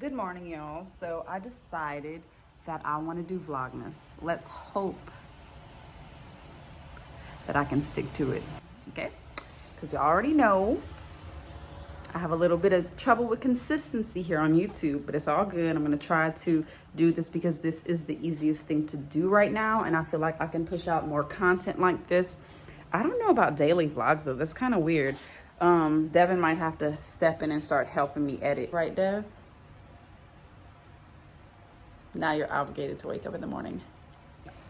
Good morning, y'all. So I decided that I want to do Vlogmas. Let's hope that I can stick to it, okay? Because you already know I have a little bit of trouble with consistency here on YouTube, but it's all good. I'm going to try to do this because this is the easiest thing to do right now, and I feel like I can push out more content like this. I don't know about daily vlogs, though. That's kind of weird. Devin might have to step in and start helping me edit. Right, Dev? Now you're obligated to wake up in the morning.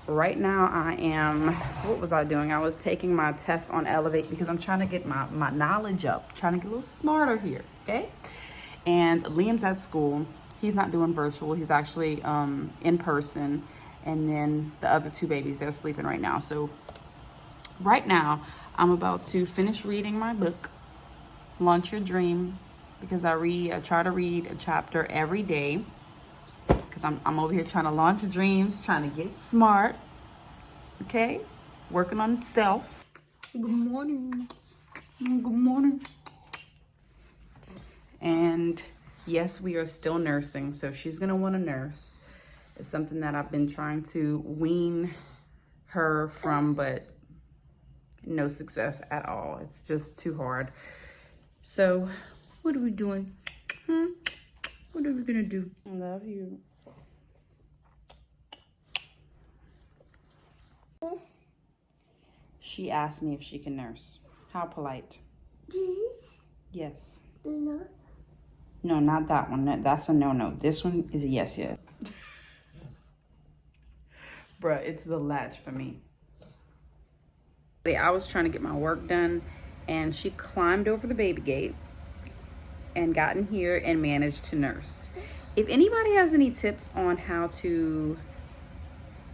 Right now I am, what was I doing? I was taking my test on Elevate because I'm trying to get my knowledge up, trying to get a little smarter here, okay? And Liam's at school. He's not doing virtual. He's actually in person. And then the other two babies, they're sleeping right now. So right now I'm about to finish reading my book, Launch Your Dream, because I try to read a chapter every day. Because I'm over here trying to launch dreams, trying to get smart, okay? Working on self. Good morning. Good morning. And yes, we are still nursing, so she's gonna want to nurse. It's something that I've been trying to wean her from, but no success at all. It's just too hard. So what are we doing? What are we gonna do? I love you. She asked me if she can nurse. How polite. Yes. No. No, not that one. That's a no-no. This one is a yes. Bruh, it's the latch for me. I was trying to get my work done, and she climbed over the baby gate and got in here and managed to nurse. If anybody has any tips on how to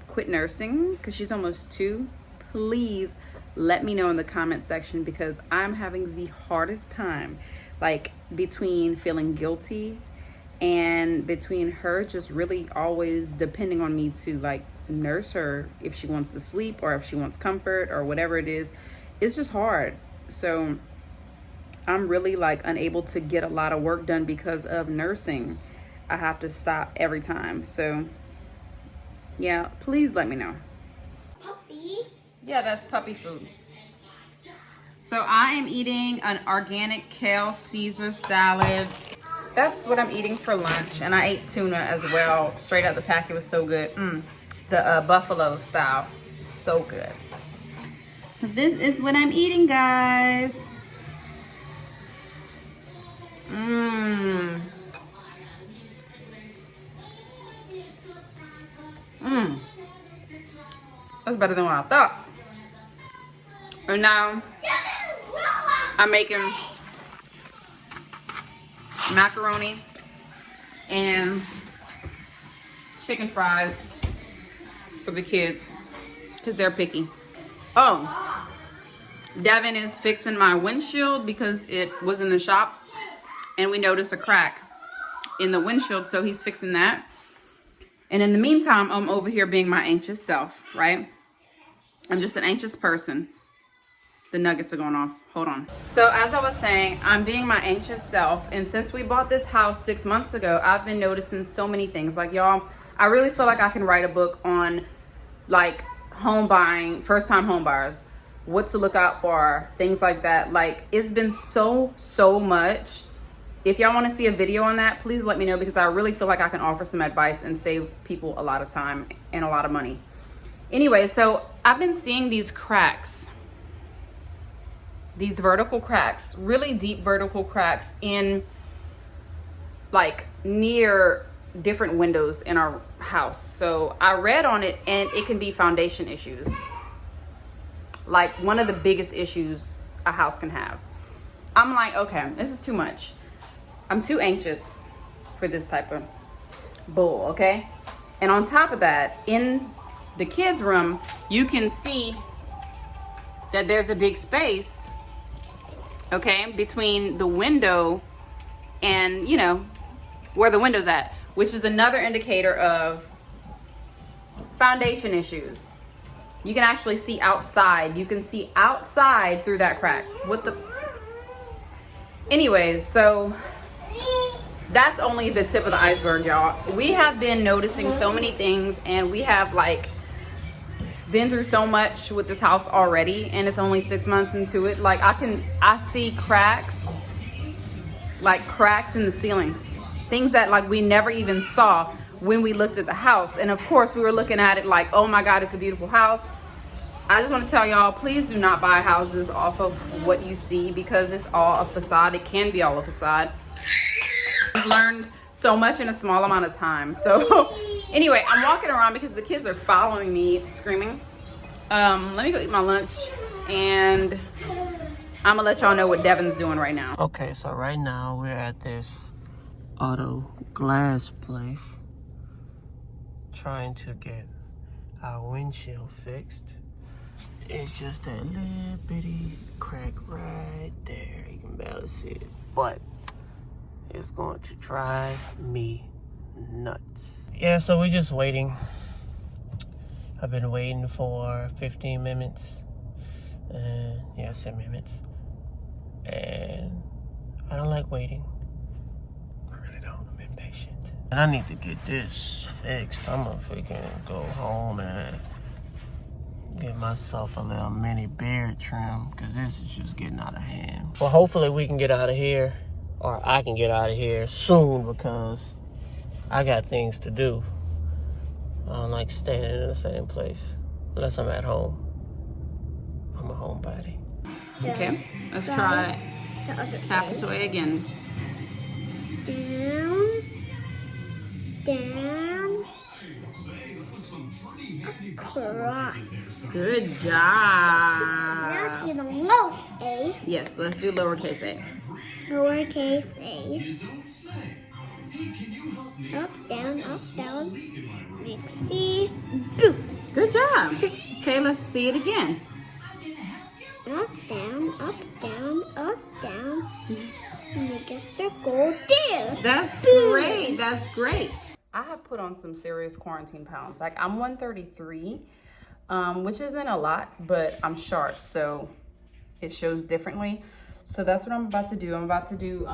quit nursing, because she's almost 2, please let me know in the comment section, because I'm having the hardest time, like between feeling guilty and between her just really always depending on me to like nurse her if she wants to sleep or if she wants comfort or whatever it is. It's just hard. So I'm really like unable to get a lot of work done because of nursing. I have to stop every time. So yeah, please let me know. Puppy? Yeah, that's puppy food. So I am eating an organic kale Caesar salad. That's what I'm eating for lunch. And I ate tuna as well. Straight out the pack, it was so good. The buffalo style, so good. So this is what I'm eating, guys. That's better than what I thought. And now I'm making macaroni and chicken fries for the kids because they're picky. Oh, Devin is fixing my windshield because it was in the shop and we noticed a crack in the windshield, so he's fixing that. And in the meantime, I'm over here being my anxious self, right? I'm just an anxious person. The nuggets are going off. Hold on. So as I was saying, I'm being my anxious self. And since we bought this house 6 months ago, I've been noticing so many things. Like, y'all, I really feel like I can write a book on like home buying, first time home buyers, what to look out for, things like that. Like, it's been so much. If y'all want to see a video on that, please let me know, because I really feel like I can offer some advice and save people a lot of time and a lot of money. Anyway, so I've been seeing these cracks, these vertical cracks, really deep vertical cracks in like near different windows in our house. So I read on it, and it can be foundation issues. Like one of the biggest issues a house can have. I'm like, okay, this is too much. I'm too anxious for this type of bull, okay? And on top of that, in the kids' room, you can see that there's a big space, okay, between the window and, you know, where the window's at, which is another indicator of foundation issues. You can actually see outside. You can see outside through that crack. What the? Anyways, so that's only the tip of the iceberg, y'all. We have been noticing so many things, and we have like been through so much with this house already, and it's only 6 months into it. Like I see cracks, like cracks in the ceiling, things that like we never even saw when we looked at the house. And of course we were looking at it like, oh my God, it's a beautiful house. I just want to tell y'all, please do not buy houses off of what you see, because it's all a facade. It can be all a facade. I've learned so much in a small amount of time. So anyway, I'm walking around because the kids are following me screaming. Let me go eat my lunch, and I'm gonna let y'all know what Devin's doing right now. Okay, so right now we're at this auto glass place trying to get our windshield fixed. It's just that little bitty crack right there. You can barely see it, but it's going to drive me nuts. Yeah, so we're just waiting. I've been waiting for 15 minutes. Yeah, 7 minutes. And I don't like waiting. I really don't. I'm impatient. And I need to get this fixed. I'm gonna freaking go home and get myself a little mini beard trim, because this is just getting out of hand. Well, hopefully we can get out of here, or I can get out of here soon, because I got things to do. I don't like staying in the same place unless I'm at home. I'm a homebody. Okay, let's try capital A again. Down, across. Good job. Now do the most A. Yes, let's do lowercase a. Lowercase a. Up, down. Make C. Boom. Good job. Okay, let's see it again. Up, down. Make a circle there. That's great. That's great. I have put on some serious quarantine pounds. Like, I'm 133, which isn't a lot, but I'm short, so it shows differently. So that's what I'm about to do. I'm about to do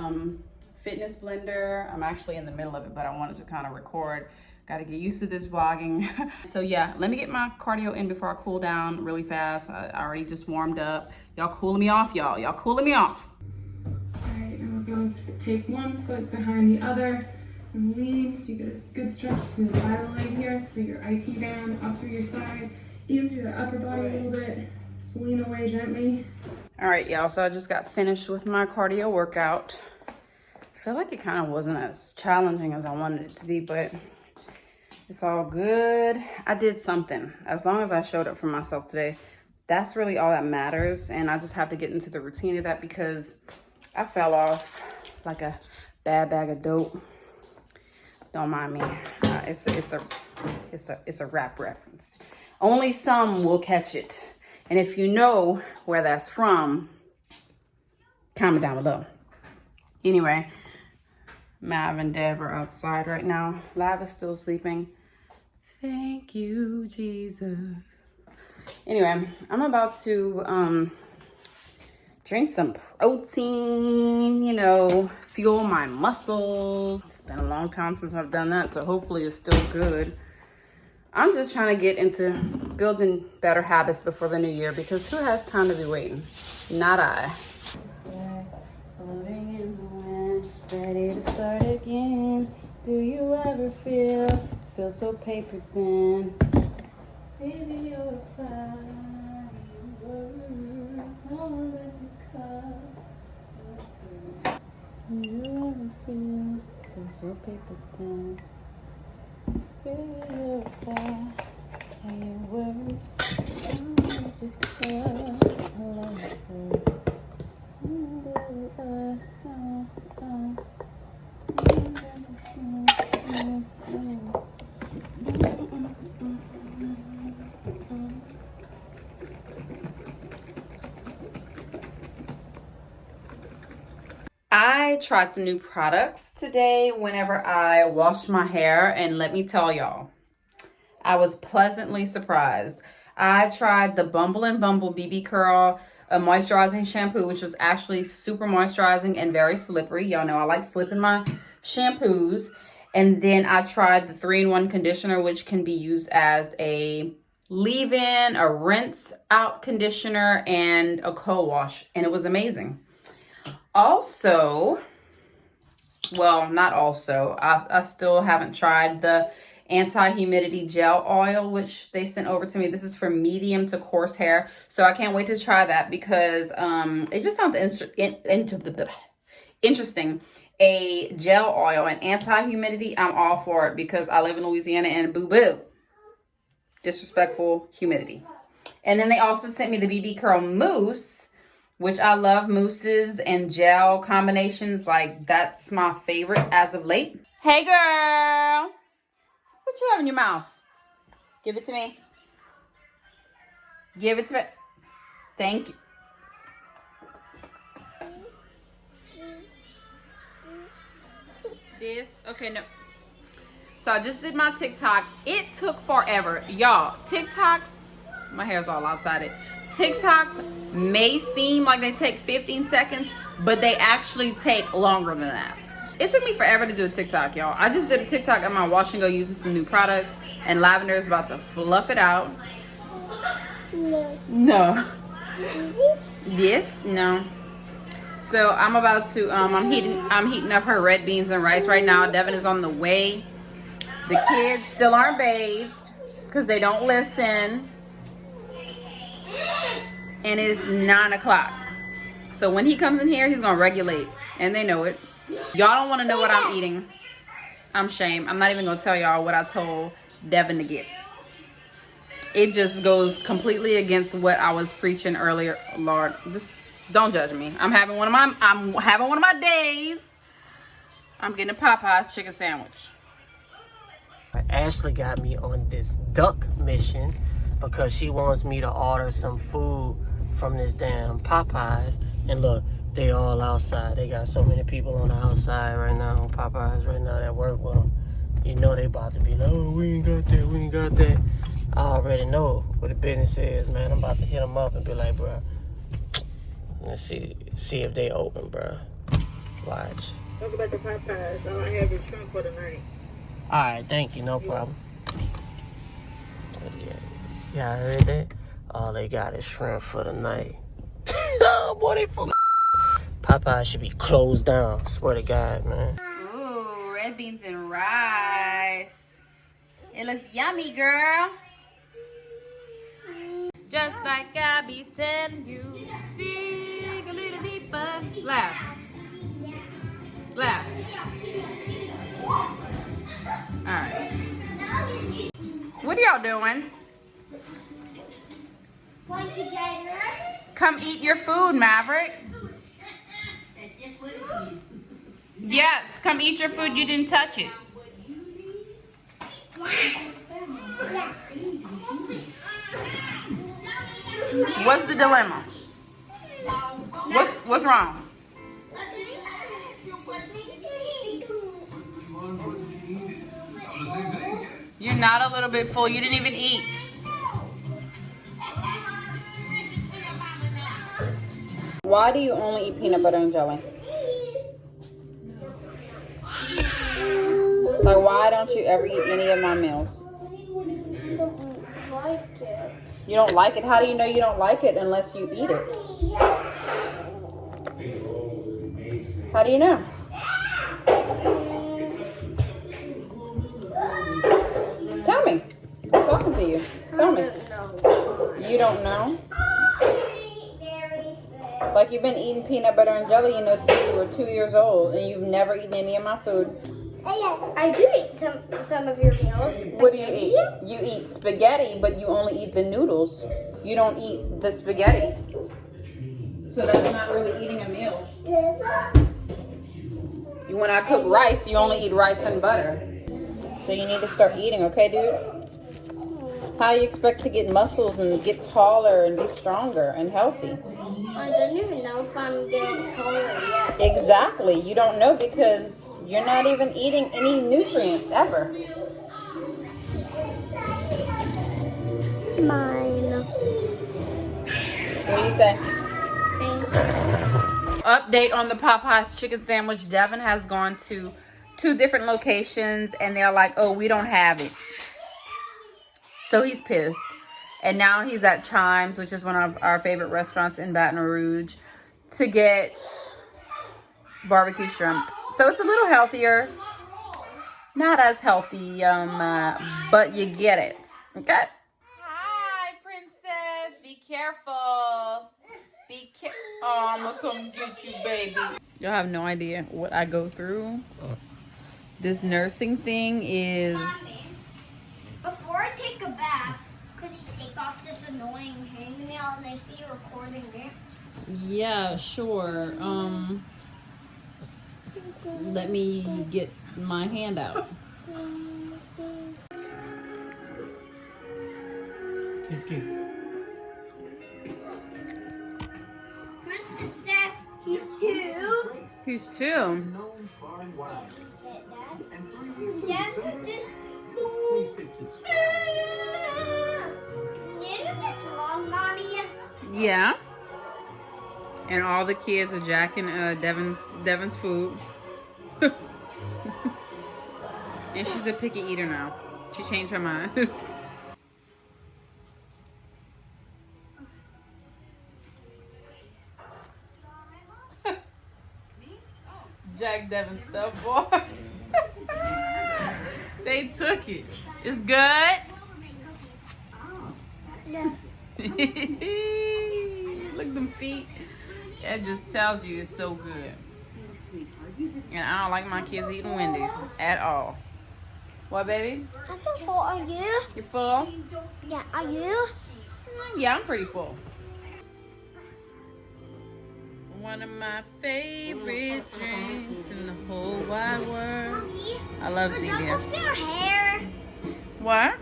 fitness blender. I'm actually in the middle of it, but I wanted to kind of record. Got to get used to this vlogging. So yeah, let me get my cardio in before I cool down really fast. I already just warmed up. Y'all cooling me off, y'all. Y'all cooling me off. All right, now we're going to take one foot behind the other and lean, so you get a good stretch through the side of the leg here, through your IT band, up through your side, even through the upper body a little bit. Just lean away gently. All right, y'all, so I just got finished with my cardio workout. I feel like it kind of wasn't as challenging as I wanted it to be, but it's all good. I did something. As long as I showed up for myself today, that's really all that matters. And I just have to get into the routine of that, because I fell off like a bad bag of dope. Don't mind me. It's a rap reference. Only some will catch it. And if you know where that's from, comment down below. Anyway, Mav and Deb are outside right now. Lav is still sleeping. Thank you, Jesus. Anyway, I'm about to drink some protein, you know, fuel my muscles. It's been a long time since I've done that, so hopefully it's still good. I'm just trying to get into building better habits before the new year, because who has time to be waiting? Not I. Floating in the wind, ready to start again. Do you ever feel so paper thin? Baby, you're a firework. I won't let you cut. Do you ever feel so paper thin? Baby, you're a firework. I won't let you cut. I tried some new products today whenever I washed my hair, and let me tell y'all, I was pleasantly surprised. I tried the Bumble and Bumble BB Curl a moisturizing shampoo, which was actually super moisturizing and very slippery. Y'all know I like slipping my shampoos. And then I tried the 3-in-1 conditioner, which can be used as a leave-in, a rinse-out conditioner, and a co-wash. And it was amazing. Also, well, not also, I still haven't tried the anti-humidity gel oil, which they sent over to me. This is for medium to coarse hair. So I can't wait to try that because it just sounds interesting. A gel oil and anti-humidity, I'm all for it because I live in Louisiana and boo-boo. Disrespectful humidity. And then they also sent me the BB Curl Mousse, which I love mousses and gel combinations. Like, that's my favorite as of late. Hey, girl. What you have in your mouth? Give it to me. Give it to me. Thank you. This? Okay, no. So I just did my TikTok. It took forever. Y'all, TikToks, my hair's all lopsided. TikToks may seem like they take 15 seconds, but they actually take longer than that. It took me forever to do a TikTok, y'all. I just did a TikTok at my wash and go using some new products, and Lavender is about to fluff it out. No. Yes? No. So I'm about to, I'm heating up her red beans and rice right now. Devin is on the way. The kids still aren't bathed because they don't listen. And it's 9 o'clock. So when he comes in here, he's gonna regulate. And they know it. Y'all don't wanna know what I'm eating. I'm ashamed. I'm not even gonna tell y'all what I told Devin to get. It just goes completely against what I was preaching earlier. Lord, just don't judge me. I'm having one of my days. I'm getting a Popeye's chicken sandwich. Ashley got me on this duck mission because she wants me to order some food from this damn Popeyes. And look, they all outside. They got so many people on the outside right now, Popeyes right now that work with them. You know they about to be like, oh, we ain't got that, we ain't got that. I already know what the business is, man. I'm about to hit them up and be like, bro, let's see if they open, bro. Watch. Talk about the Popeyes. I don't have your trunk for the night. All right, thank you, no problem. Yeah, I heard that. All they got is shrimp for the night. Oh, boy, they full of Popeye should be closed down. Swear to God, man. Ooh, red beans and rice. It looks yummy, girl. Just like I be telling you. Dig a little deeper. Laugh. Laugh. Alright. What are y'all doing? Come eat your food, Maverick. Yes, come eat your food. You didn't touch it. What's the dilemma? What's wrong? You're not a little bit full. You didn't even eat. Why do you only eat peanut butter and jelly? Like, why don't you ever eat any of my meals? You don't like it? How do you know you don't like it unless you eat it? How do you know? Tell me. I'm talking to you. Tell me. You don't know? Like, you've been eating peanut butter and jelly, since you were 2 years old, and you've never eaten any of my food. I do eat some of your meals. What do you eat? You eat spaghetti, but you only eat the noodles. You don't eat the spaghetti. So that's not really eating a meal. When I cook rice, you only eat rice and butter. So you need to start eating, okay, dude? How do you expect to get muscles and get taller and be stronger and healthy? I don't even know if I'm getting taller yet. Exactly. You don't know because you're not even eating any nutrients ever. Mine. What do you say? Update on the Popeyes chicken sandwich. Devin has gone to 2 different locations and they're like, oh, we don't have it. So he's pissed. And now he's at Chimes, which is one of our favorite restaurants in Baton Rouge, to get barbecue shrimp. So it's a little healthier. Not as healthy, but you get it. Okay? Hi, princess. Be careful. Be careful. Oh, I'm gonna come get you, baby. Y'all have no idea what I go through. This nursing thing is... Before I take a bath, could you take off this annoying hangnail and I see you recording it? Yeah, sure. Let me get my hand out. Kiss, kiss. Princess says he's 2. He's 2. Dad, this this long, Mommy. Yeah. And all the kids are jacking Devin's food. And she's a picky eater now. She changed her mind. Jack Devin's stuff, boy. They took it. It's good. Look at them feet. That just tells you it's so good. And I don't like my kids eating Wendy's at all. What, baby? I'm so full. Are you? You full? Yeah, are you? Yeah, I'm pretty full. One of my favorite drinks in the whole wide world. I love You're done Zevia. with your hair. What?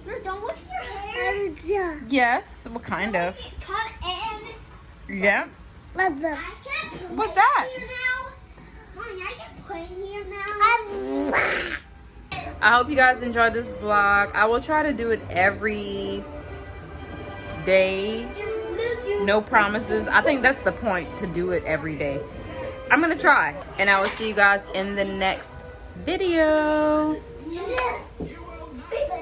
You're done with your hair. Yeah. Yes. What kind of? Cut and. Yeah. I can't put What's it that? here now. Mommy, I can put it here now. I hope you guys enjoyed this vlog. I will try to do it every day. No promises. I think that's the point, to do it every day. I'm gonna try. And I will see you guys in the next video. Yeah.